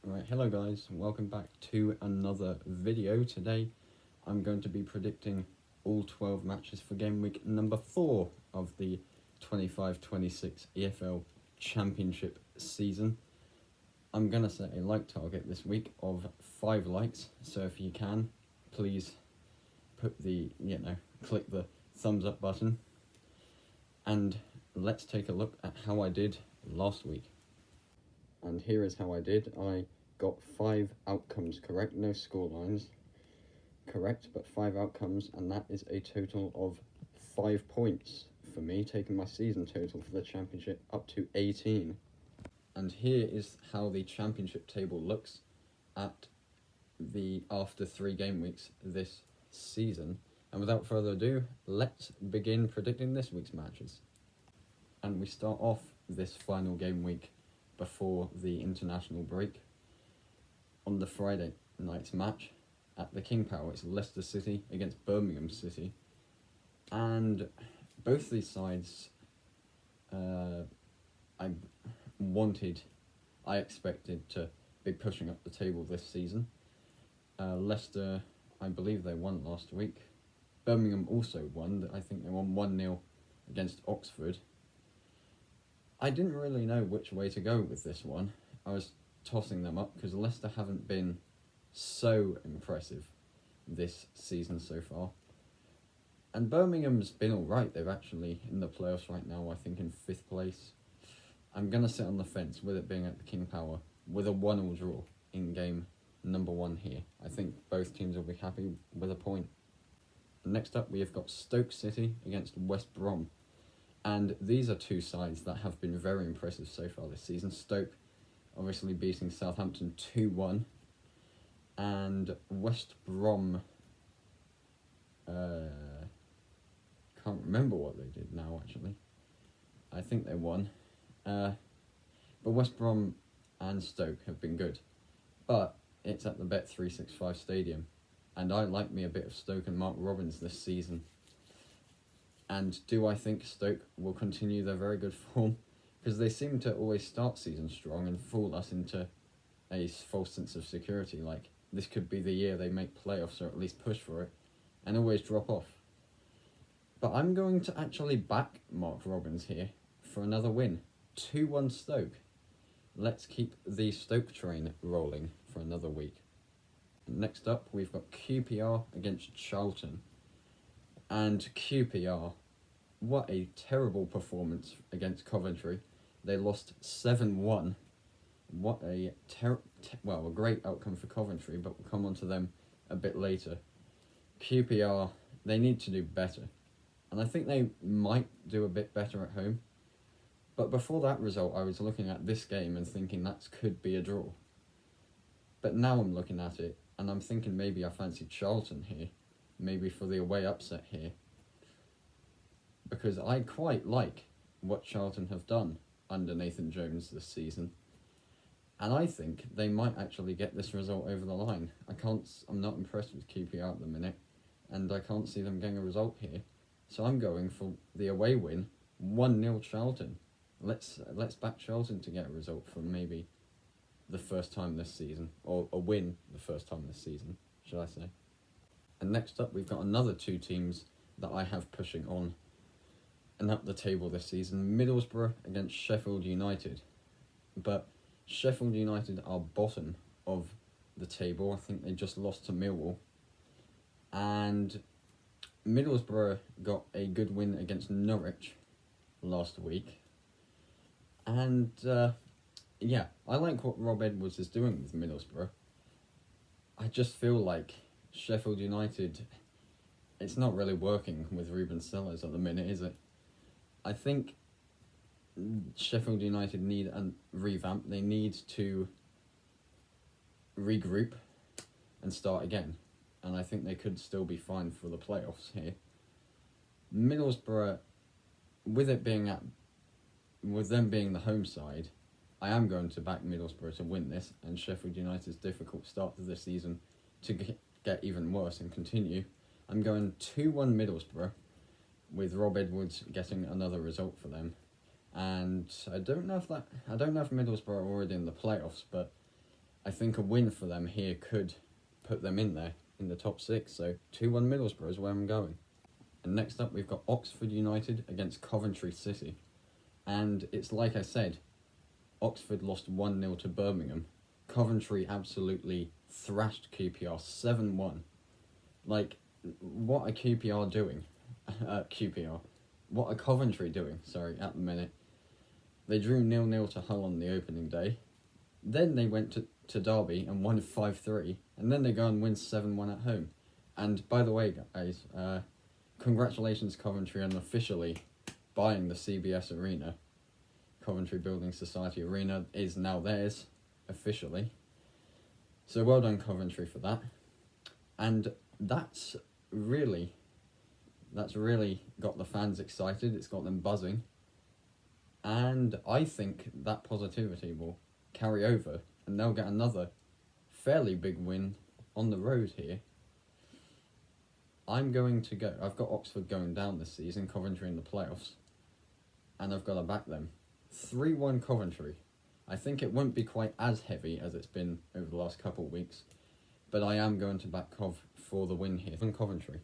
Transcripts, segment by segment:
Right, hello guys, welcome back to another video. Today I'm going to be predicting all 12 matches for game week number 4 of the 25-26 EFL Championship season. I'm going to set a like target this week of 5 likes, so if you can, please put click the thumbs up button. And let's take a look at how I did last week. And here is how I did. I got 5 outcomes correct, no score lines correct, but 5 outcomes, and that is a total of 5 points for me, taking my season total for the championship up to 18. And here is how the championship table looks after 3 game weeks this season. And without further ado, let's begin predicting this week's matches. And we start off this final game week before the international break on the Friday night's match at the King Power. It's Leicester City against Birmingham City, and both these sides I expected to be pushing up the table this season. Leicester, I believe they won last week. Birmingham also won. I think they won 1-0 against Oxford. I didn't really know which way to go with this one. I was tossing them up because Leicester haven't been so impressive this season so far. And Birmingham's been alright. They're actually in the playoffs right now, I think in 5th place. I'm going to sit on the fence with it being at the King Power with a 1-1 draw in game number 1 here. I think both teams will be happy with a point. Next up, we have got Stoke City against West Brom. And these are 2 sides that have been very impressive so far this season. Stoke obviously beating Southampton 2-1. And West Brom, can't remember what they did now actually. I think they won. But West Brom and Stoke have been good. But it's at the Bet365 Stadium. And I like me a bit of Stoke and Mark Robins this season. And do I think Stoke will continue their very good form? Because they seem to always start season strong and fool us into a false sense of security. Like, this could be the year they make playoffs or at least push for it, and always drop off. But I'm going to actually back Mark Robins here for another win. 2-1 Stoke. Let's keep the Stoke train rolling for another week. Next up, we've got QPR against Charlton. And QPR, what a terrible performance against Coventry. They lost 7-1. What a great outcome for Coventry, but we'll come on to them a bit later. QPR, they need to do better. And I think they might do a bit better at home. But before that result, I was looking at this game and thinking that could be a draw. But now I'm looking at it, and I'm thinking maybe I fancy Charlton here. Maybe for the away upset here. Because I quite like what Charlton have done under Nathan Jones this season. And I think they might actually get this result over the line. I'm not impressed with QPR at the minute, and I can't see them getting a result here. So I'm going for the away win, 1-0 Charlton. Let's back Charlton to get a result for maybe the first time this season, or a win the first time this season, should I say. And next up, we've got another 2 teams that I have pushing on and up the table this season. Middlesbrough against Sheffield United. But Sheffield United are bottom of the table. I think they just lost to Millwall. And Middlesbrough got a good win against Norwich last week. And I like what Rob Edwards is doing with Middlesbrough. I just feel like Sheffield United, it's not really working with Ruben Sellers at the minute, is it? I think Sheffield United need a revamp. They need to regroup and start again. And I think they could still be fine for the playoffs here. Middlesbrough, with them being the home side, I am going to back Middlesbrough to win this, and Sheffield United's difficult start to this season to get even worse and continue. I'm going 2-1 Middlesbrough, with Rob Edwards getting another result for them. And I don't know if Middlesbrough are already in the playoffs, but I think a win for them here could put them in there in the top 6. So 2-1 Middlesbrough is where I'm going. And next up we've got Oxford United against Coventry City. And it's like I said, Oxford lost 1-0 to Birmingham. Coventry absolutely thrashed QPR 7-1. Like, what are QPR doing? What are Coventry doing, at the minute? They drew 0-0 to Hull on the opening day. Then they went to Derby and won 5-3. And then they go and win 7-1 at home. And by the way, guys, congratulations Coventry on officially buying the CBS Arena. Coventry Building Society Arena is now theirs, officially. So well done Coventry for that. And that's really got the fans excited, it's got them buzzing. And I think that positivity will carry over and they'll get another fairly big win on the road here. I've got Oxford going down this season, Coventry in the playoffs, and I've got to back them. 3-1 Coventry. I think it won't be quite as heavy as it's been over the last couple of weeks, but I am going to back Cov for the win here from Coventry.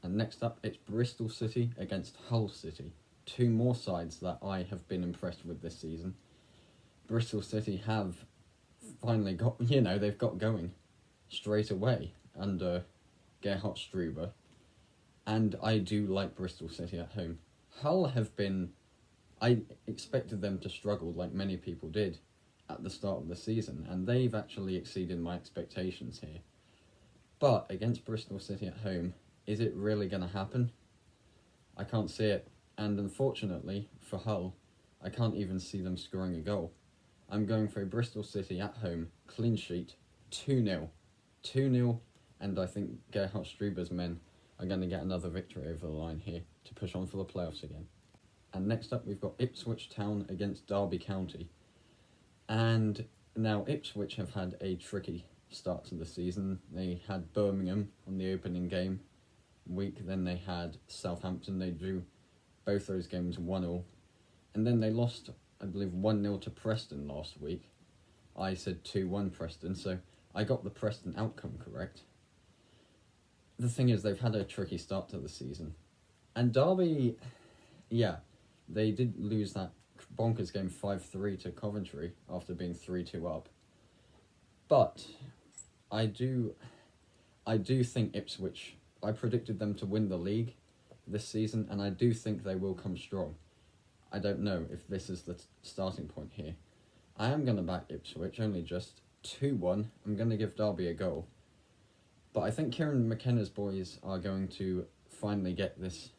And next up, it's Bristol City against Hull City. 2 more sides that I have been impressed with this season. Bristol City have finally got, they've got going straight away under Gerhard Struber. And I do like Bristol City at home. Hull have been... I expected them to struggle like many people did at the start of the season, and they've actually exceeded my expectations here. But against Bristol City at home, is it really going to happen? I can't see it, and unfortunately for Hull, I can't even see them scoring a goal. I'm going for a Bristol City at home, clean sheet, 2-0. 2-0, and I think Gerhard Struber's men are going to get another victory over the line here to push on for the playoffs again. And next up we've got Ipswich Town against Derby County. And now Ipswich have had a tricky start to the season. They had Birmingham on the opening game week, then they had Southampton. They drew both those games 1-1. And then they lost, I believe, 1-0 to Preston last week. I said 2-1 Preston, so I got the Preston outcome correct. The thing is, they've had a tricky start to the season. And Derby, they did lose that bonkers game 5-3 to Coventry after being 3-2 up. But I do think Ipswich, I predicted them to win the league this season, and I do think they will come strong. I don't know if this is the starting point here. I am going to back Ipswich, only just 2-1. I'm going to give Derby a goal. But I think Kieran McKenna's boys are going to finally get this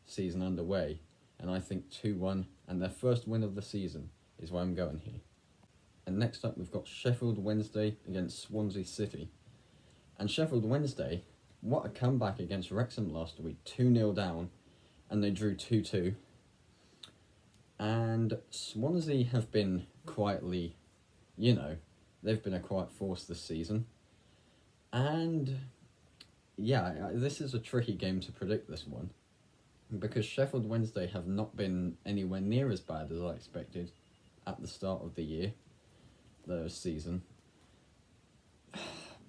season underway. And I think 2-1, and their first win of the season is where I'm going here. And next up we've got Sheffield Wednesday against Swansea City. And Sheffield Wednesday, what a comeback against Wrexham last week. 2-0 down, and they drew 2-2. And Swansea have been quietly, they've been a quiet force this season. And this is a tricky game to predict, this one, because Sheffield Wednesday have not been anywhere near as bad as I expected at the start of the season.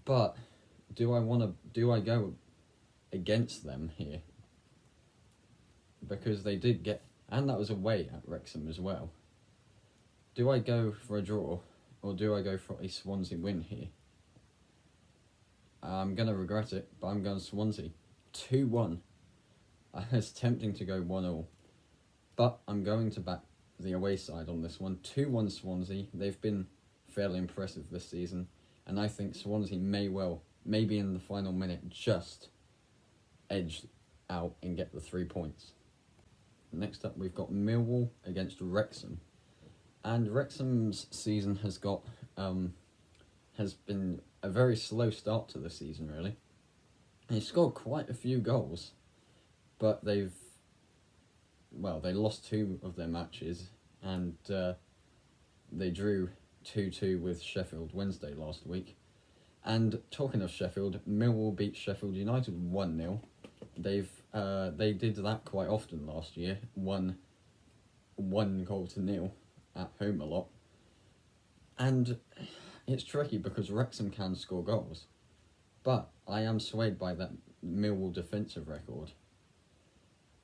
But do I go against them here? Because they did get, and that was away at Wrexham as well. Do I go for a draw, or do I go for a Swansea win here? I'm going to regret it, but I'm going Swansea. 2-1. It's tempting to go 1-1, but I'm going to back the away side on this one. 2-1 Swansea. They've been fairly impressive this season, and I think Swansea maybe in the final minute, just edge out and get the 3 points. Next up, we've got Millwall against Wrexham, and Wrexham's season has been a very slow start to the season, really. They scored quite a few goals, but they lost 2 of their matches, and they drew 2-2 with Sheffield Wednesday last week. And talking of Sheffield, Millwall beat Sheffield United 1-0. They did that quite often last year, 1-0 at home a lot. And it's tricky because Wrexham can score goals. But I am swayed by that Millwall defensive record.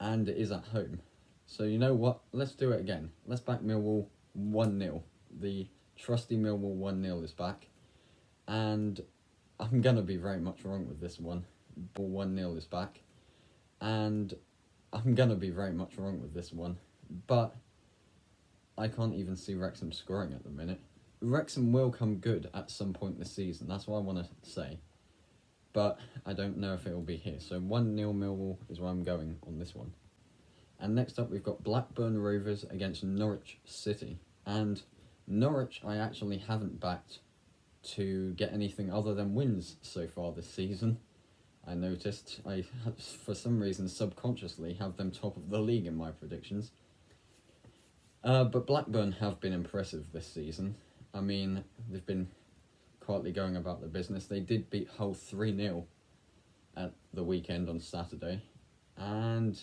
And it is at home. So you know what? Let's do it again. Let's back Millwall 1-0. The trusty Millwall 1-0 is back. And I'm going to be very much wrong with this one. Ball 1-0 is back. And I'm going to be very much wrong with this one. But I can't even see Wrexham scoring at the minute. Wrexham will come good at some point this season. That's what I want to say. But I don't know if it will be here. So 1-0 Millwall is where I'm going on this one. And next up we've got Blackburn Rovers against Norwich City. And Norwich I actually haven't backed to get anything other than wins so far this season. I noticed I, for some reason, subconsciously have them top of the league in my predictions. But Blackburn have been impressive this season. I mean, they've been quietly going about their business. They did beat Hull 3-0 at the weekend on Saturday. And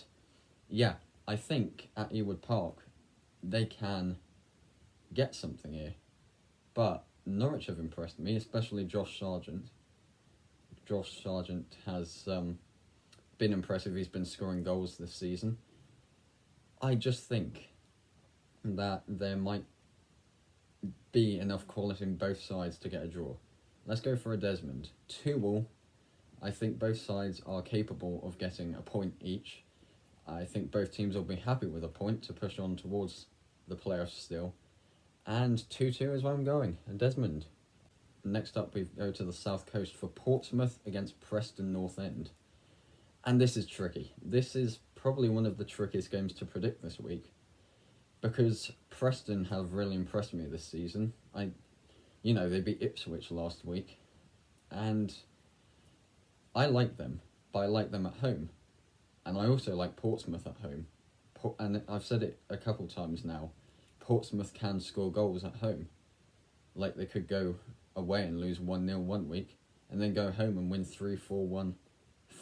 yeah, I think at Ewood Park they can get something here. But Norwich have impressed me, especially Josh Sargent. Josh Sargent has been impressive. He's been scoring goals this season. I just think that there might be enough quality in both sides to get a draw. Let's go for a Desmond. 2-2. I think both sides are capable of getting a point each. I think both teams will be happy with a point to push on towards the playoffs still. And 2-2 is where I'm going. A Desmond. Next up, we go to the South Coast for Portsmouth against Preston North End. And this is tricky. This is probably one of the trickiest games to predict this week. Because Preston have really impressed me this season. They beat Ipswich last week. And I like them, but I like them at home. And I also like Portsmouth at home. And I've said it a couple times now. Portsmouth can score goals at home. Like they could go away and lose 1-0 one week, and then go home and win 3-4-1,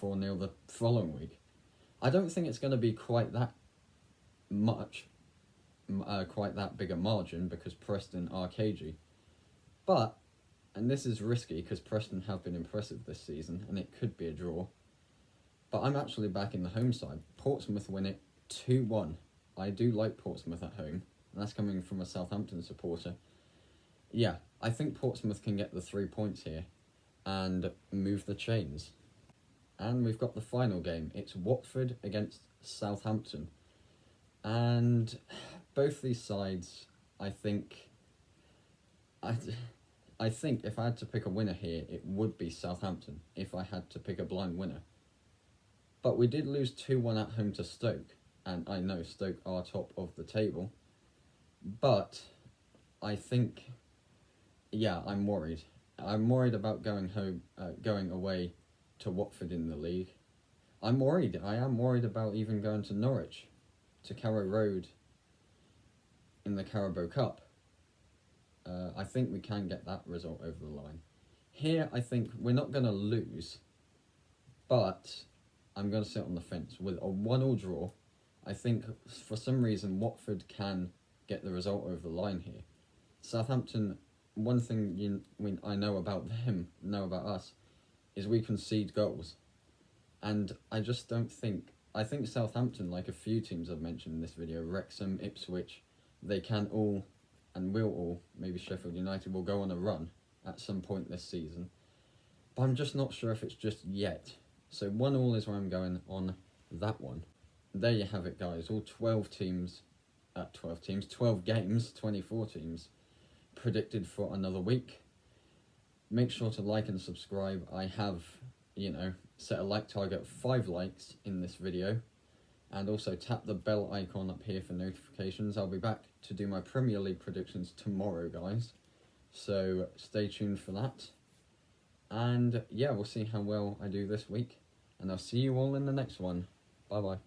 4-0 the following week. I don't think it's going to be quite that big a margin because Preston are cagey. But, and this is risky because Preston have been impressive this season, and it could be a draw. But I'm actually backing the home side. Portsmouth win it 2-1. I do like Portsmouth at home, and that's coming from a Southampton supporter. Yeah, I think Portsmouth can get the 3 points here and move the chains. And we've got the final game. It's Watford against Southampton. And both these sides, I think if I had to pick a winner here, it would be Southampton, if I had to pick a blind winner. But we did lose 2-1 at home to Stoke, and I know Stoke are top of the table. But I think, yeah, I'm worried. I'm worried about going away to Watford in the league. I am worried about even going to Norwich, to Carrow Road in the Carabao Cup. I think we can get that result over the line. Here, I think we're not going to lose, but I'm going to sit on the fence. With a 1-1 draw, I think for some reason Watford can get the result over the line here. Southampton, one thing I know about us, is we concede goals. And I just don't think... I think Southampton, like a few teams I've mentioned in this video, Wrexham, Ipswich, they can all, and will all, maybe Sheffield United, will go on a run at some point this season. But I'm just not sure if it's just yet. So 1-1 is where I'm going on that one. There you have it, guys. All 12 games, 24 teams, predicted for another week. Make sure to like and subscribe. I have, set a like target of 5 likes in this video. And also tap the bell icon up here for notifications. I'll be back to do my Premier League predictions tomorrow, guys. So stay tuned for that. And yeah, we'll see how well I do this week. And I'll see you all in the next one. Bye-bye.